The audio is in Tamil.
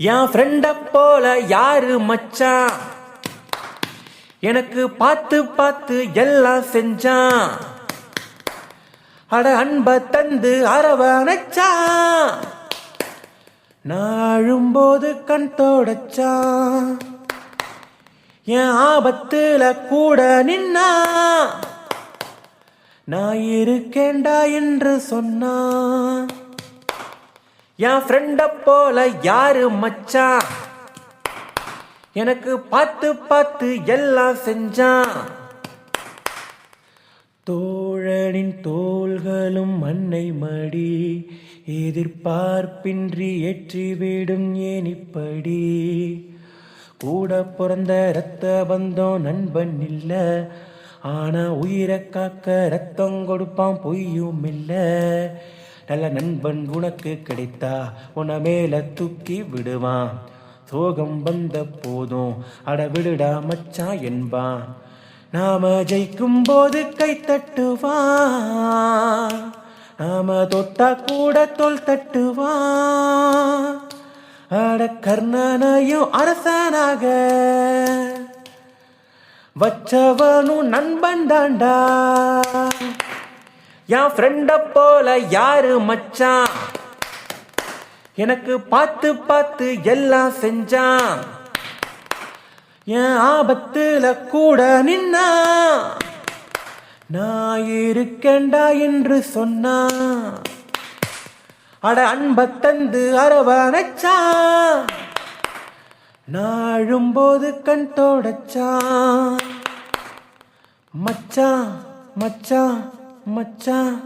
என் ஃப்ரெண்ட போல யாரு மச்சான், எனக்கு பார்த்து பார்த்து எல்லாம் செஞ்சான். அட அன்ப தந்து அரவணைச்சான், நாழும்போது கண் தோடச்சான். என் ஆபத்துல கூட நின்னா, நான் இருக்கேண்டா என்று சொன்னான். என் ஃப்ரெண்ட போல யாரு மச்சான், எனக்கு பார்த்து பார்த்து எல்லாம் செஞ்சான். தோழனின் தோள்களும் மண்ணை மடி, எதிர்பார்ப்பின்றி ஏற்றிவிடும் ஏன் இப்படி. கூட பிறந்த இரத்த பந்தம் நண்பன் இல்ல, ஆனா உயிரை காக்க ரத்தம் கொடுப்பான் பொய்யும் இல்ல. நல்ல நண்பன் உனக்கு கிடைத்தா உன மேல தூக்கி விடுவான். சோகம் வந்த போதும் அட விடுடா மச்சான் என்பான். நாம ஜெயிக்கும் போது கை தட்டுவான், நாம தொட்டா கூட தோல் தட்டுவான். அட கர்ணனையும் அரசனாக வச்சவனும் நண்பன் தாண்டா. என் ஃப்ரெண்ட போல யாரு மச்சான், எனக்கு பார்த்து பார்த்து எல்லாம் செஞ்சான். என் ஆபத்துல கூட நின்னா, நான் இருக்கேண்டா என்று சொன்னான். அட அன்ப தந்து அரவணைச்சான், நாழும்போது கண் தோடச்சான். மச்சான் மச்சான் மச்சான்.